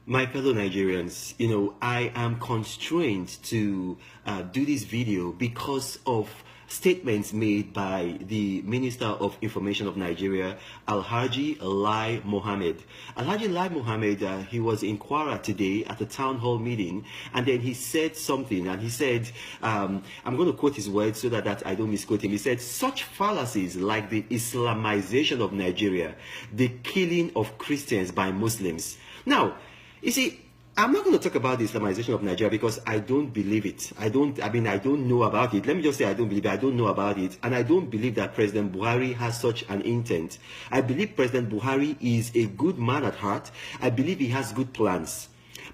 My fellow Nigerians, I am constrained to do this video because of statements made by the Minister of Information of Nigeria, Alhaji Lai Mohammed. Alhaji Lai Mohammed, he was in Kwara today at a town hall meeting, and then he said something, and he said, I'm going to quote his words so that I don't misquote him. He said, such fallacies like the Islamization of Nigeria, the killing of Christians by Muslims. Now, you see, I'm not going to talk about the Islamization of Nigeria because I don't believe it. I don't know about it. Let me just say I don't believe it. I don't know about it. And I don't believe that President Buhari has such an intent. I believe President Buhari is a good man at heart. I believe he has good plans.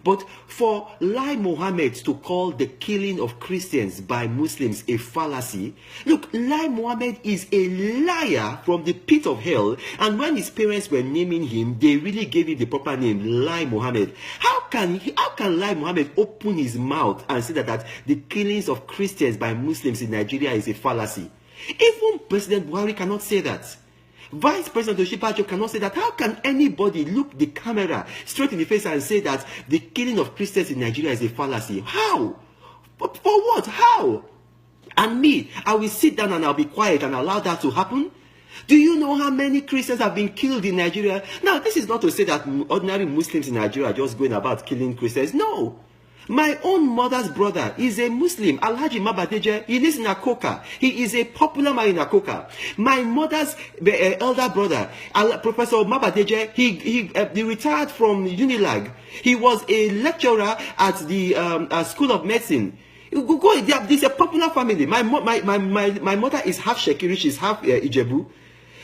But for Lai Mohammed to call the killing of Christians by Muslims a fallacy, look, Lai Mohammed is a liar from the pit of hell. And when his parents were naming him, they really gave him the proper name, Lai Mohammed. How can Lai Mohammed open his mouth and say that the killings of Christians by Muslims in Nigeria is a fallacy? Even President Buhari cannot say that. Vice President Oshibajo cannot say that. How can anybody look the camera straight in the face and say that the killing of Christians in Nigeria is a fallacy? How? For what? How? And me, I will sit down and I'll be quiet and allow that to happen? Do you know how many Christians have been killed in Nigeria? Now, this is not to say that ordinary Muslims in Nigeria are just going about killing Christians. No. My own mother's brother is a Muslim, Alhaji Mabadeje. He lives in Akoka. He is a popular man in Akoka. My mother's elder brother, Professor Mabadeje, he retired from Unilag. He was a lecturer at the School of Medicine. This is a popular family. My mother is half Shekiri, she's half Ijebu.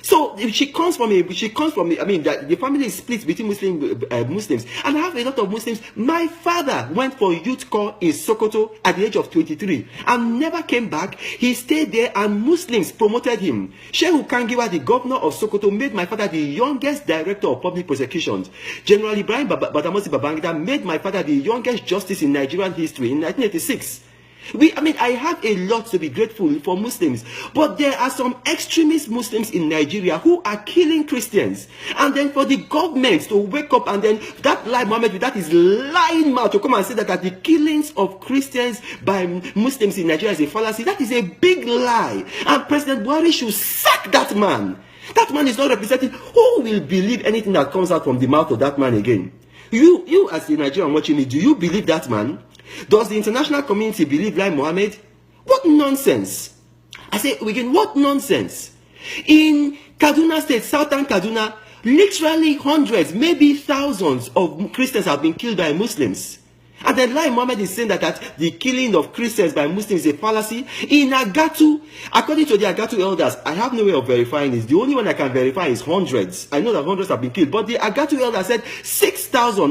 So she comes from the family is split between Muslims, and I have a lot of Muslims. My father went for youth corps in Sokoto at the age of 23 and never came back. He stayed there and Muslims promoted him. Shehu Kangiwa, the governor of Sokoto, made my father the youngest director of public prosecutions. General Ibrahim Badamasi Babangida made my father the youngest justice in Nigerian history in 1986. I have a lot to be grateful for Muslims, but there are some extremist Muslims in Nigeria who are killing Christians. And then for the government to wake up and then that Lai Mohammed with that is lying mouth to come and say that the killings of Christians by Muslims in Nigeria is a fallacy, that is a big lie. And President Buhari should sack that man. That man is not representing. Who will believe anything that comes out from the mouth of that man again? You as a Nigerian watching me, do you believe that man? Does the international community believe Lai Mohammed? What nonsense! I say again, what nonsense! In Kaduna State, southern Kaduna, literally hundreds, maybe thousands of Christians have been killed by Muslims. And then Lai Mohammed is saying that the killing of Christians by Muslims is a fallacy. In Agatu, according to the Agatu elders, I have no way of verifying this. The only one I can verify is hundreds. I know that hundreds have been killed. But the Agatu elders said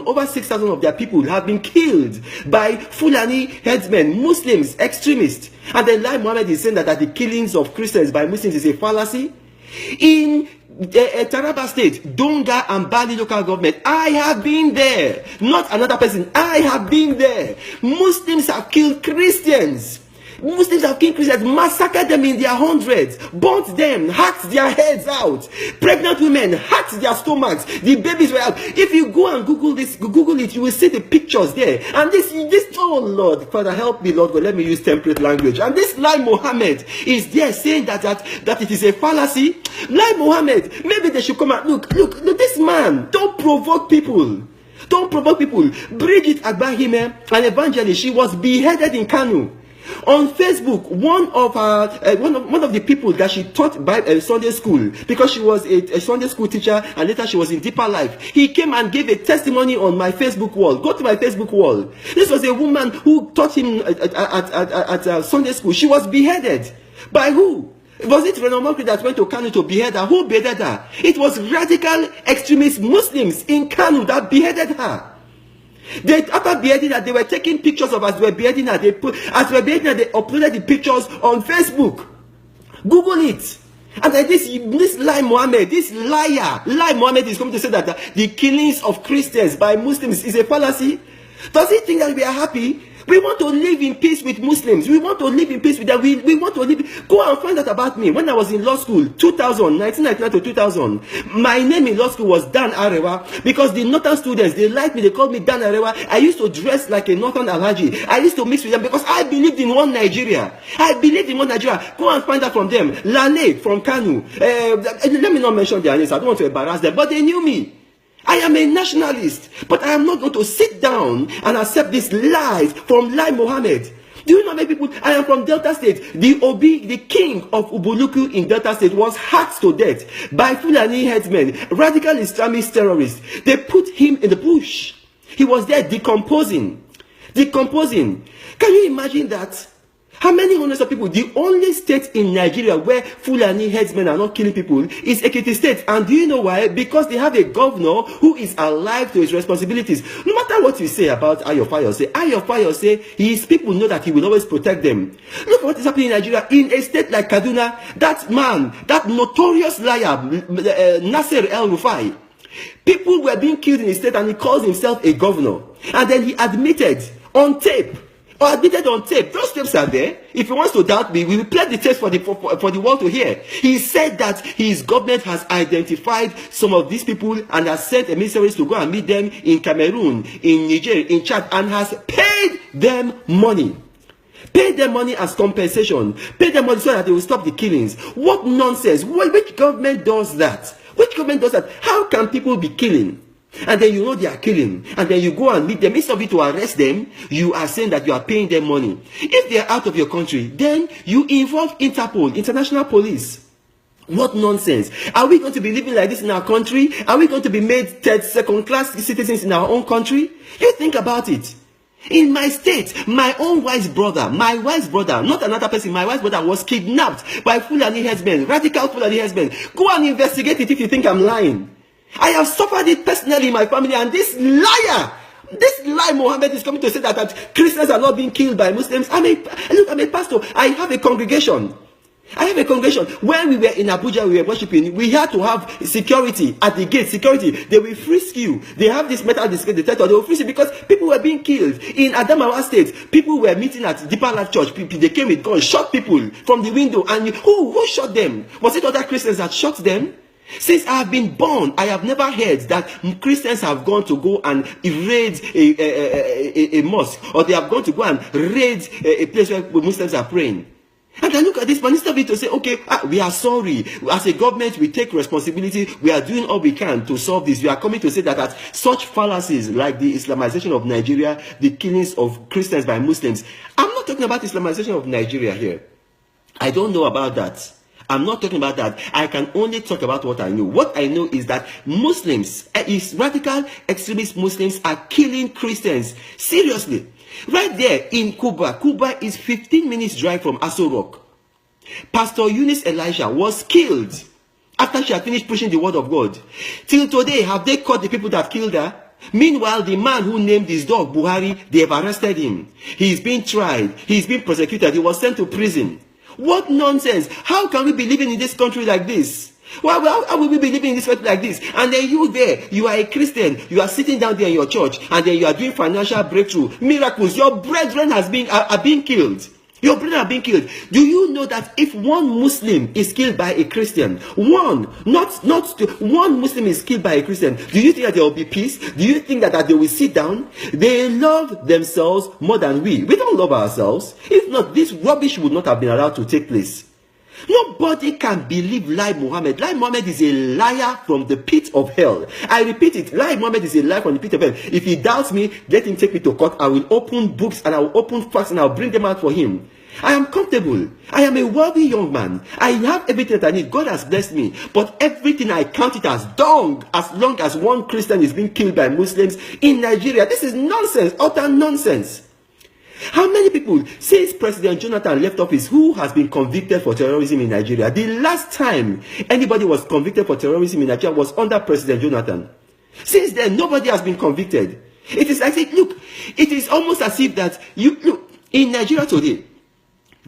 over 6,000 of their people have been killed by Fulani headsmen, Muslims, extremists. And then Lai Mohammed is saying that the killings of Christians by Muslims is a fallacy. In Taraba State, Donga and Bali local government, I have been there. Not another person. I have been there. Muslims have killed Christians. Muslims have killed Christians, massacred them in their hundreds, burnt them, hacked their heads out. Pregnant women hacked their stomachs. The babies were out. If you go and Google it, you will see the pictures there. And this, oh Lord, Father, help me, Lord God, let me use temperate language. And this Lai Mohammed is there saying that it is a fallacy. Lai Mohammed, maybe they should come out. Look, this man, don't provoke people. Don't provoke people. Bridget Agbahime, an evangelist, she was beheaded in Kanu. On Facebook, one of the people that she taught by Sunday school, because she was a Sunday school teacher and later she was in Deeper Life, he came and gave a testimony on my Facebook wall. Go to my Facebook wall. This was a woman who taught him at Sunday school. She was beheaded. By who? Was it Renan Mokri that went to Kanu to behead her? Who beheaded her? It was radical extremist Muslims in Kanu that beheaded her. After beheading her, they were taking pictures of us. They were beheading her. They uploaded the pictures on Facebook. Google it. And then this Lai Mohammed, this liar, Lai Mohammed is coming to say that the killings of Christians by Muslims is a fallacy. Does he think that we are happy? We want to live in peace with Muslims. We want to live in peace with them. We want to live. Go and find out about me. When I was in law school, 1999 to 2000, my name in law school was Dan Arewa, because the northern students, they liked me. They called me Dan Arewa. I used to dress like a northern Alhaji. I used to mix with them because I believed in one Nigeria. I believed in one Nigeria. Go and find out from them. Lale from Kanu. Let me not mention their names. I don't want to embarrass them, but they knew me. I am a nationalist, but I am not going to sit down and accept these lies from Lai Mohammed. Do you know how many people? I am from Delta State. The Obi, the king of Ubuluku in Delta State, was hacked to death by Fulani headsmen, radical Islamist terrorists. They put him in the bush. He was there decomposing. Decomposing. Can you imagine that? How many hundreds of people? The only state in Nigeria where Fulani headsmen are not killing people is Ekiti State. And do you know why? Because they have a governor who is alive to his responsibilities. No matter what you say about Ayo Fayose, his people know that he will always protect them. Look at what is happening in Nigeria. In a state like Kaduna, that man, that notorious liar, Nasser El-Rufai, people were being killed in his state and he calls himself a governor. And then he admitted on tape, those tapes are there. If he wants to doubt me, we will play the tapes for the world to hear. He said that his government has identified some of these people and has sent emissaries to go and meet them in Cameroon, in Niger, in Chad, and has paid them money. Pay them money as compensation. Pay them money so that they will stop the killings. What nonsense. Which government does that? Which government does that? How can people be killing? And then you know they are killing, and then you go and meet them. Instead of you to arrest them, you are saying that you are paying them money. If they are out of your country, then you involve Interpol, international police. What nonsense. Are we going to be living like this in our country? Are we going to be made second-class citizens in our own country? You think about it. In my state, my own wife's brother, not another person, my wife's brother was kidnapped by Fulani headsmen, radical Fulani headsmen. Go and investigate it if you think I'm lying. I have suffered it personally in my family, and this liar, this lie Mohammed is coming to say that Christians are not being killed by Muslims. I'm a pastor. I have a congregation. When we were in Abuja, we were worshiping. We had to have security at the gate. Security. They will frisk you. They have this metal detector. They will frisk you because people were being killed. In Adamawa State, people were meeting at Deeper Life Church. They came with guns, shot people from the window. And who shot them? Was it other Christians that shot them? Since I have been born, I have never heard that Christians have gone to go and raid a mosque, or they have gone to go and raid a place where Muslims are praying. And I look at this man, instead of it to say, okay, we are sorry. As a government, we take responsibility. We are doing all we can to solve this. We are coming to say that such fallacies like the Islamization of Nigeria, the killings of Christians by Muslims. I'm not talking about Islamization of Nigeria here. I don't know about that. I'm not talking about that. I can only talk about what I know. What I know is that Muslims, radical extremist Muslims, are killing Christians. Seriously. Right there in Kuba. Kuba is 15 minutes drive from Aso Rock. Pastor Eunice Elisha was killed after she had finished preaching the word of God. Till today, have they caught the people that killed her? Meanwhile, the man who named his dog Buhari, they have arrested him. He's been tried. He's been prosecuted. He was sent to prison. What nonsense. How can we be living in this country like this? How will we be living in this country like this? And then you there, you are a Christian, you are sitting down there in your church, and then you are doing financial breakthrough, miracles. Your brethren are being killed. Your brethren are being killed. Do you know that if one Muslim is killed by a Christian, one Muslim is killed by a Christian, do you think that there will be peace? Do you think that they will sit down? They love themselves more than we. We don't love ourselves. If not, this rubbish would not have been allowed to take place. Nobody can believe Lai Mohammed. Lai Mohammed is a liar from the pit of hell. I repeat it. Lai Mohammed is a liar from the pit of hell. If he doubts me, let him take me to court. I will open books and I will open facts and I will bring them out for him. I am comfortable. I am a wealthy young man. I have everything that I need. God has blessed me. But everything I count it as dung as long as one Christian is being killed by Muslims in Nigeria. This is nonsense. Utter nonsense. How many people, since President Jonathan left office, who has been convicted for terrorism in Nigeria? The last time anybody was convicted for terrorism in Nigeria was under President Jonathan. Since then, nobody has been convicted. It is like, look, it is almost as if that look, in Nigeria today,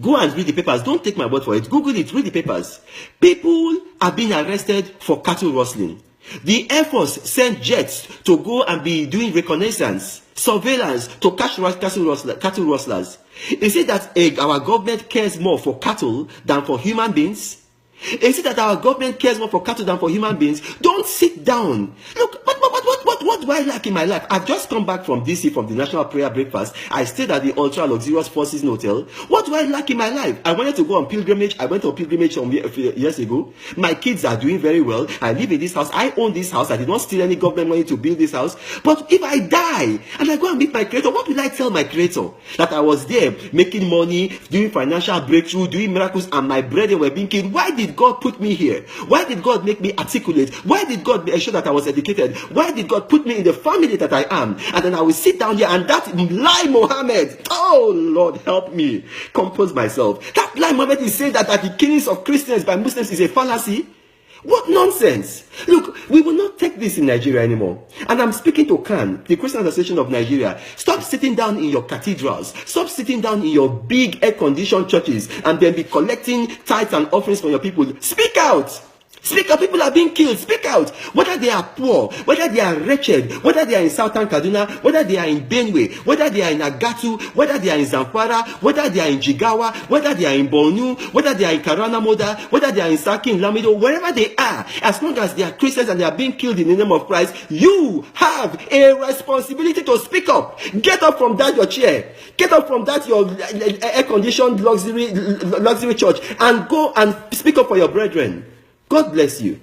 go and read the papers. Don't take my word for it. Google it, read the papers. People are being arrested for cattle rustling. The Air Force sent jets to go and be doing reconnaissance, surveillance to catch cattle rustlers. Is it that our government cares more for cattle than for human beings? Is it that our government cares more for cattle than for human beings? Don't sit down. Look, what do I lack in my life? I've just come back from DC, from the National Prayer Breakfast. I stayed at the ultra luxurious Four Seasons Hotel. What do I lack in my life? I wanted to go on pilgrimage. I went on pilgrimage some years ago. My kids are doing very well. I live in this house. I own this house. I did not steal any government money to build this house. But if I die and I go and meet my Creator, what will I tell my Creator? That I was there making money, doing financial breakthrough, doing miracles, and my brethren were being killed. Why did God put me here? Why did God make me articulate? Why did God ensure that I was educated? Why did God put me in the family that I am? And then I will sit down here and that lie Mohammed, oh Lord help me compose myself. That lie Mohammed is saying that the killings of Christians by Muslims is a fallacy. What nonsense! Look, we will not take this in Nigeria anymore. And I'm speaking to CAN, the Christian Association of Nigeria. Stop sitting down in your cathedrals. Stop sitting down in your big air-conditioned churches and then be collecting tithes and offerings from your people. Speak out! Speak out. People are being killed. Speak out. Whether they are poor, whether they are wretched, whether they are in Southern Kaduna, whether they are in Benue, whether they are in Agatu, whether they are in Zamfara, whether they are in Jigawa, whether they are in Bornu, whether they are in Karana Moda, whether they are in Saki, in Lamido, wherever they are, as long as they are Christians and they are being killed in the name of Christ, you have a responsibility to speak up. Get up from that your chair. Get up from that your air-conditioned luxury church and go and speak up for your brethren. God bless you.